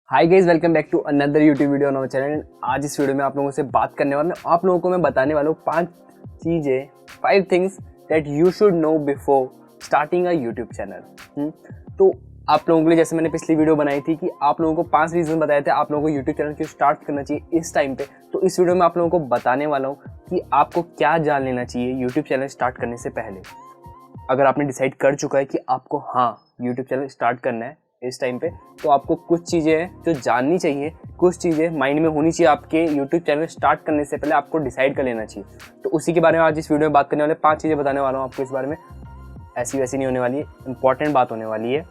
Hi guys, welcome back to another YouTube video on our channel. आज इस video में आप लोगों से बात करने वाला हूं। आप लोगों को मैं बताने वाला हूँ 5 things that you should know before starting a YouTube channel. तो आप लोगों के लिए, जैसे मैंने पिछली वीडियो बनाई थी कि आप लोगों को 5 रीजन बताए थे आप लोगों को यूट्यूब चैनल क्यों स्टार्ट करना चाहिए इस टाइम पे, तो इस वीडियो में आप लोगों को बताने वाला हूँ कि आपको क्या जान लेना चाहिए यूट्यूब चैनल स्टार्ट करने से पहले। अगर आपने डिसाइड कर चुका है कि आपको यूट्यूब चैनल स्टार्ट करना है इस टाइम पे, तो आपको कुछ चीज़ें हैं जो जाननी चाहिए, कुछ चीज़ें माइंड में होनी चाहिए। आपके यूट्यूब चैनल स्टार्ट करने से पहले आपको डिसाइड कर लेना चाहिए। तो उसी के बारे में आज इस वीडियो में बात करने वाले 5 चीज़ें बताने वाला हूँ आपको इस बारे में। ऐसी वैसी नहीं होने वाली है, इंपॉर्टेंट बात होने वाली है।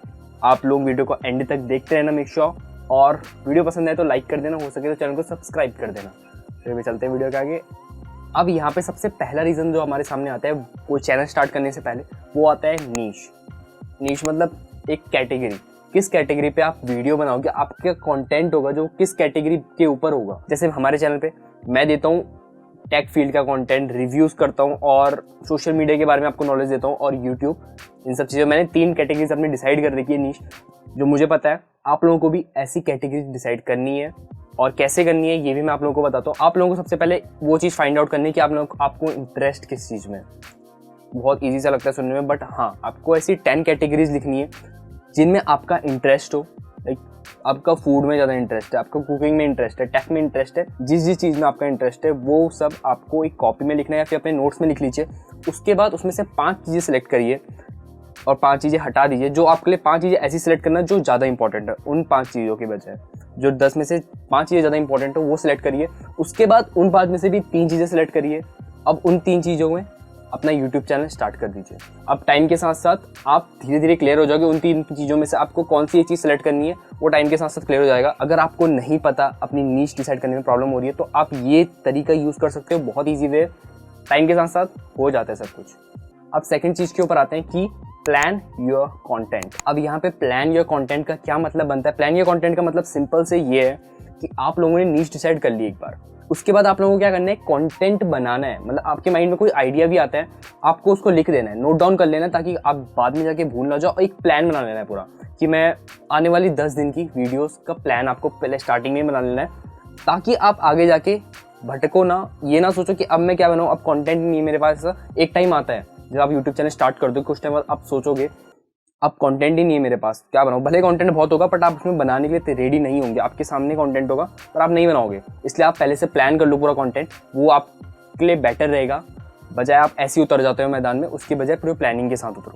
आप लोग वीडियो को एंड तक देखते रहना, मेक श्योर। और वीडियो पसंद आए तो लाइक कर देना, हो सके तो चैनल को सब्सक्राइब कर देना। फिर भी चलते हैं वीडियो के आगे। अब यहाँ पे सबसे पहला रीज़न जो हमारे सामने आता है वो चैनल स्टार्ट करने से पहले, वो आता है नीश। नीश मतलब एक कैटेगरी। किस कैटेगरी पे आप वीडियो बनाओगे, आपका कंटेंट होगा जो किस कैटेगरी के ऊपर होगा। जैसे हमारे चैनल पे मैं देता हूँ टेक फील्ड का कंटेंट, रिव्यूज़ करता हूँ और सोशल मीडिया के बारे में आपको नॉलेज देता हूँ, और यूट्यूब। इन सब चीज़ों मैंने 3 कैटेगरीज अपनी डिसाइड कर रखी है नीश, जो मुझे पता है। आप लोगों को भी ऐसी कैटेगरी डिसाइड करनी है, और कैसे करनी है ये भी मैं आप लोगों को बताता हूँ। आप लोगों को सबसे पहले वो चीज़ फाइंड आउट करनी है कि आपको इंटरेस्ट किस चीज़ में। बहुत ईजी सा लगता है सुनने में, बट आपको ऐसी 10 कैटेगरीज लिखनी है जिनमें आपका इंटरेस्ट हो। लाइक आपका फूड में ज़्यादा इंटरेस्ट है, आपका कुकिंग में इंटरेस्ट है, टेक में इंटरेस्ट है, जिस चीज़ में आपका इंटरेस्ट है वो सब आपको एक कॉपी में लिखना है या फिर अपने नोट्स में लिख लीजिए। उसके बाद उसमें से 5 चीज़ें सेलेक्ट करिए और 5 चीज़ें हटा दीजिए। जो आपके लिए 5 चीज़ें ऐसी सेलेक्ट करना जो ज़्यादा इंपॉर्टेंट है, उन 5 चीज़ों के बजाय जो 10 में से 5 चीज़ें ज़्यादा इंपॉर्टेंट हो वो सिलेक्ट करिए। उसके बाद उन 5 में से भी 3 चीज़ें सेलेक्ट करिए। अब उन 3 चीज़ों में अपना यूट्यूब चैनल स्टार्ट कर दीजिए। अब टाइम के साथ साथ आप धीरे धीरे क्लियर हो जाओगे उन 3 चीज़ों में से आपको कौन सी चीज़ सेलेक्ट करनी है, वो टाइम के साथ साथ क्लियर हो जाएगा। अगर आपको नहीं पता, अपनी नीश डिसाइड करने में प्रॉब्लम हो रही है, तो आप ये तरीका यूज़ कर सकते हो, बहुत ईजी वे। टाइम के साथ साथ हो जाता है सब कुछ। अब सेकेंड चीज़ के ऊपर आते हैं कि प्लान योर कंटेंट। अब यहाँ पे प्लान योर कंटेंट का क्या मतलब बनता है? प्लान योर कंटेंट का मतलब सिंपल से ये है कि आप लोगों ने नीश डिसाइड कर ली एक बार, उसके बाद आप लोगों को क्या करना है, कंटेंट बनाना है। मतलब आपके माइंड में कोई आइडिया भी आता है, आपको उसको लिख देना है, नोट डाउन कर लेना है, ताकि आप बाद में जाके भूल ना जाओ। और एक प्लान बना लेना है पूरा कि मैं आने वाली 10 दिन की वीडियोस का प्लान आपको पहले स्टार्टिंग में बना लेना है, ताकि आप आगे जाके भटको ना। ये ना सोचो कि अब मैं क्या बनाऊँ, अब कंटेंट नहीं है मेरे पास। एक टाइम आता है जब आप यूट्यूब चैनल स्टार्ट कर दो, कुछ टाइम बाद आप सोचोगे अब कंटेंट ही नहीं है मेरे पास, क्या बनाऊँ। भले कंटेंट बहुत होगा, बट आप उसमें बनाने के लिए रेडी नहीं होंगे। आपके सामने कंटेंट होगा पर आप नहीं बनाओगे। इसलिए आप पहले से प्लान कर लो पूरा कंटेंट, वो आपके लिए बेटर रहेगा, बजाय आप ऐसे ही उतर जाते हो मैदान में। उसके बजाय पूरी प्लानिंग के साथ उतरो।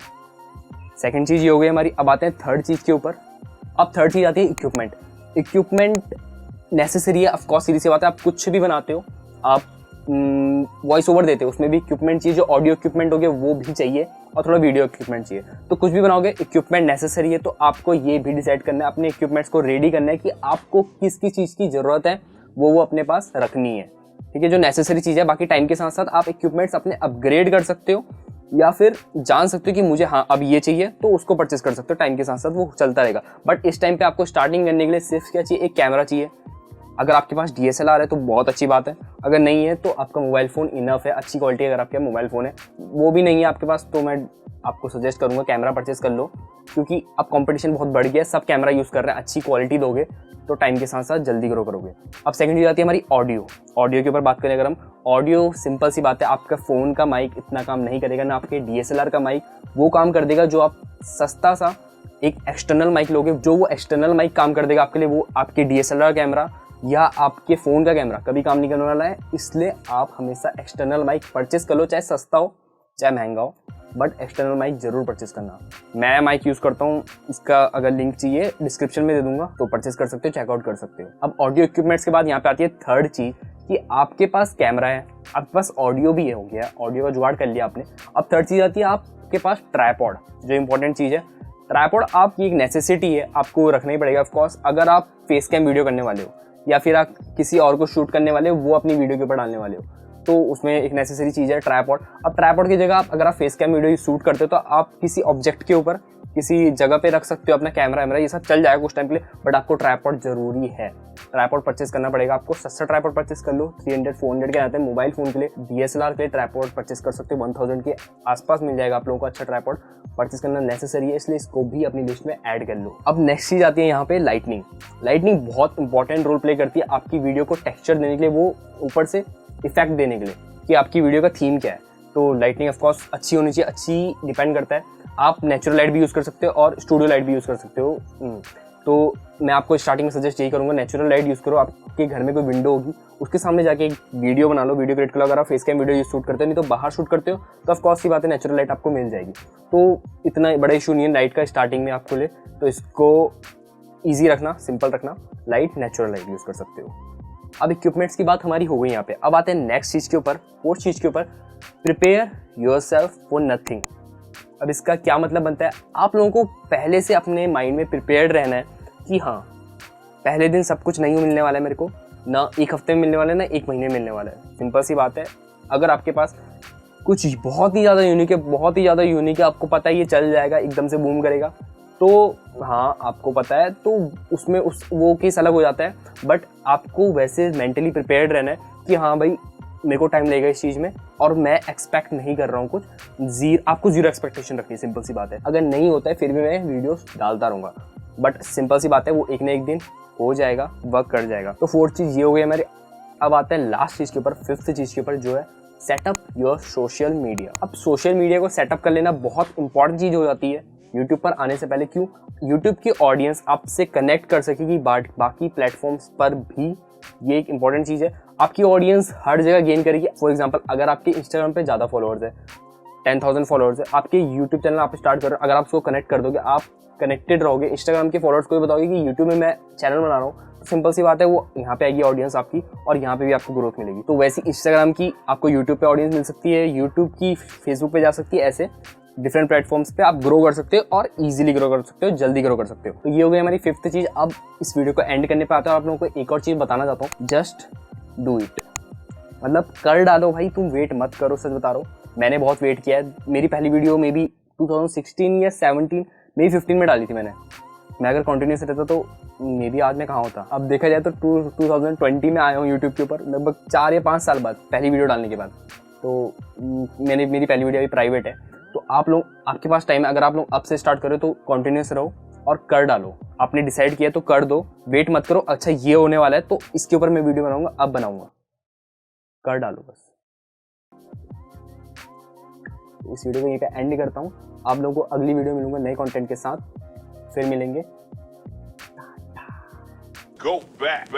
सेकंड चीज़ ये हो गई हमारी। अब आते हैं थर्ड चीज़ के ऊपर। अब थर्ड चीज़ आती है इक्विपमेंट। इक्विपमेंट नेसेसरी है, ऑफकोर्स, सीधी सी बात है। आप कुछ भी बनाते हो, आप वॉइस ओवर देते हो, उसमें भी इक्विपमेंट चाहिए। जो ऑडियो इक्विपमेंट हो गया वो भी चाहिए, और थोड़ा वीडियो इक्विपमेंट चाहिए। तो कुछ भी बनाओगे, इक्विपमेंट नेसेसरी है। तो आपको ये भी डिसाइड करना है, अपने इक्विपमेंट्स को रेडी करना है कि आपको किस किस चीज़ की ज़रूरत है, वो अपने पास रखनी है। ठीक है, जो नेसेसरी चीज़ है। बाकी टाइम के साथ साथ आप इक्विपमेंट्स अपने अपग्रेड कर सकते हो, या फिर जान सकते हो कि मुझे अब ये चाहिए, तो उसको परचेस कर सकते हो। टाइम के साथ साथ वो चलता रहेगा। बट इस टाइम पे आपको स्टार्टिंग करने के लिए सिर्फ क्या चाहिए, एक कैमरा चाहिए। अगर आपके पास DSLR है तो बहुत अच्छी बात है, अगर नहीं है तो आपका मोबाइल फ़ोन इनफ है, अच्छी क्वालिटी। अगर आपके मोबाइल फ़ोन है, वो भी नहीं है आपके पास, तो मैं आपको सजेस्ट करूंगा कैमरा परचेस कर लो, क्योंकि अब कंपटीशन बहुत बढ़ गया है, सब कैमरा यूज़ कर रहे हैं। अच्छी क्वालिटी दोगे तो टाइम के साथ साथ जल्दी ग्रो करोगे। अब सेकंड चीज़ आती है हमारी ऑडियो। ऑडियो के ऊपर बात करें अगर हम, ऑडियो सिंपल सी बात है, आपका फ़ोन का माइक इतना काम नहीं करेगा, ना आपके DSLR का माइक वो काम कर देगा। जो आप सस्ता सा एक एक्सटर्नल माइक लोगे, जो वो एक्सटर्नल माइक काम कर देगा आपके लिए, वो आपके DSLR कैमरा या आपके फ़ोन का कैमरा कभी काम नहीं करने वाला है। इसलिए आप हमेशा एक्सटर्नल माइक परचेस कर लो, चाहे सस्ता हो चाहे महंगा हो, बट एक्सटर्नल माइक जरूर परचेस करना। मैं माइक यूज़ करता हूँ, इसका अगर लिंक चाहिए डिस्क्रिप्शन में दे दूंगा, तो परचेस कर सकते हो, चेकआउट कर सकते हो। अब ऑडियो इक्विपमेंट्स के बाद यहाँ पे आती है थर्ड चीज़ कि आपके पास कैमरा है, आपके पास ऑडियो भी है, हो गया ऑडियो का जुगाड़ कर लिया आपने। अब थर्ड चीज़ आती है आपके पास ट्राइपॉड, जो इंपॉर्टेंट चीज़ है। ट्राइपॉड आपकी एक नेसेसिटी है, आपको रखना ही पड़ेगा ऑफकोर्स। अगर आप फेस कैम वीडियो करने वाले हो, या फिर आप किसी और को शूट करने वाले हो, वो अपनी वीडियो के ऊपर डालने वाले हो, तो उसमें एक नेसेसरी चीज़ है ट्राइपॉड। अब ट्राइपॉड की जगह अगर आप फेस कैम वीडियो शूट करते हो तो आप किसी ऑब्जेक्ट के ऊपर किसी जगह पे रख सकते हो अपना कैमरा ये सब चल जाएगा कुछ टाइम के लिए, बट आपको ट्राइपॉड जरूरी है। ट्राइपॉड परचेस करना पड़ेगा आपको। सस्ता ट्राइपॉड परचेस कर लो, 300-400 के आते हैं। मोबाइल फोन के लिए DSLR के लिए ट्राइपॉड परचेस कर सकते हो, 1000 के आसपास मिल जाएगा आप लोगों को। अच्छा ट्राइपॉड परचेस करना नेसेसरी है, इसलिए इसको भी अपनी लिस्ट में ऐड कर लो। अब नेक्स्ट चीज आती है यहाँ पे लाइटनिंग। लाइटनिंग बहुत इंपॉर्टेंट रोल प्ले करती है आपकी वीडियो को टेक्सचर देने के लिए, वो ऊपर से इफेक्ट देने के लिए कि आपकी वीडियो का थीम क्या है। तो लाइटनिंग ऑफकोर्स अच्छी होनी चाहिए। अच्छी डिपेंड करता है, आप नेचुरल लाइट भी यूज़ कर सकते हो और स्टूडियो लाइट भी यूज़ कर सकते हो। तो मैं आपको स्टार्टिंग में सजेस्ट यही करूँगा, नेचुरल लाइट यूज़ करो। आपके घर में कोई विंडो होगी, उसके सामने जाके एक वीडियो बना लो, वीडियो क्रिएट करो। अगर आप फेस कैम वीडियो शूट करते हो, नहीं तो बाहर शूट करते हो, तो ऑफकोर्स की बात है नेचुरल लाइट आपको मिल जाएगी। तो इतना बड़ा इशू नहीं है लाइट का स्टार्टिंग में आपको ले, तो इसको ईजी रखना, सिंपल रखना। लाइट नेचुरल लाइट यूज़ कर सकते हो। अब इक्विपमेंट्स की बात हमारी हो गई यहाँ पे। अब आते हैं नेक्स्ट चीज़ के ऊपर, फोर्थ चीज़ के ऊपर, प्रिपेयर योरसेल्फ फॉर नथिंग। अब इसका क्या मतलब बनता है, आप लोगों को पहले से अपने माइंड में प्रिपेयर्ड रहना है कि हाँ पहले दिन सब कुछ नहीं मिलने वाला है मेरे को, ना एक हफ्ते में मिलने वाला है ना एक महीने में मिलने वाला है। सिंपल सी बात है, अगर आपके पास कुछ बहुत ही ज़्यादा यूनिक है, आपको पता है ये चल जाएगा, एकदम से बूम करेगा, तो हाँ आपको पता है, तो उसमें वो केस अलग हो जाता है। बट आपको वैसे मेंटली प्रिपेयर्ड रहना है कि हाँ भाई मेरे को टाइम लगेगा इस चीज़ में, और मैं एक्सपेक्ट नहीं कर रहा हूँ कुछ। आपको जीरो एक्सपेक्टेशन रखनी है, सिंपल सी बात है। अगर नहीं होता है फिर भी मैं वीडियोस डालता रहूँगा, बट सिंपल सी बात है वो एक ना एक दिन हो जाएगा, वर्क कर जाएगा। तो फोर्थ चीज़ ये हो गई हमारी। अब आता है लास्ट चीज़ के ऊपर, फिफ्थ चीज़ के ऊपर, जो है सेटअप योर सोशल मीडिया। अब सोशल मीडिया को सेटअप कर लेना बहुत इंपॉर्टेंट चीज़ हो जाती है यूट्यूब पर आने से पहले। क्यों? यूट्यूब की ऑडियंस आपसे कनेक्ट कर सकेगी बाकी प्लेटफॉर्म्स पर भी, ये एक इंपॉर्टेंट चीज़ है। आपकी ऑडियंस हर जगह गेन करेगी। फॉर एग्जांपल, अगर आपके इंस्टाग्राम पे ज़्यादा फॉलोअर्स है, 10,000 फॉलोअर्स है, आपके यूट्यूब चैनल आप स्टार्ट कर रहे हो, अगर आप उसको कनेक्ट कर दोगे, आप कनेक्टेड रहोगे, इंस्टाग्राम के फॉलोअर्स को भी बताओगे कि यूट्यूब में मैं चैनल बना रहा हूँ, तो सिंपल सी बात है वो यहाँ पे आएगी ऑडियंस आपकी, और यहाँ पे भी आपको ग्रोथ मिलेगी। तो वैसी इंस्टाग्राम की आपको यूट्यूब पे ऑडियंस मिल सकती है, यूट्यूब की फेसबुक पे जा सकती है। ऐसे डिफरेंट प्लेटफॉर्म्स पे आप ग्रो कर सकते हो और इजीली ग्रो कर सकते हो, जल्दी ग्रो कर सकते हो। तो ये हो गई हमारी फिफ्थ चीज़। अब इस वीडियो को एंड करने पे आता है, आप लोगों को एक और चीज़ बताना चाहता हूँ, जस्ट डू इट। मतलब कर डालो भाई, तुम वेट मत करो। सच बता रहा हूँ, मैंने बहुत वेट किया है। मेरी पहली वीडियो मे बी 2016 या 17 मे 15 में डाली थी मैंने। मैं अगर कंटिन्यूस रहता तो मे बी आज मैं कहाँ होता। अब देखा जाए तो 2020 में आया हूँ यूट्यूब के ऊपर, लगभग 4 या 5 साल बाद पहली वीडियो डालने के बाद। तो मेरी पहली वीडियो अभी प्राइवेट है। तो आप लोग, आपके पास टाइम है, अगर आप लोग अब से स्टार्ट करो तो कंटिन्यूस रहो और कर डालो। आपने डिसाइड किया तो कर दो, वेट मत करो। अच्छा ये होने वाला है तो इसके ऊपर मैं वीडियो बनाऊंगा, अब बनाऊंगा, कर डालो बस। तो इस वीडियो को यहीं पे एंड करता हूँ। आप लोगों को अगली वीडियो मिलूंगा नए कंटेंट के साथ, फिर मिलेंगे। Go back.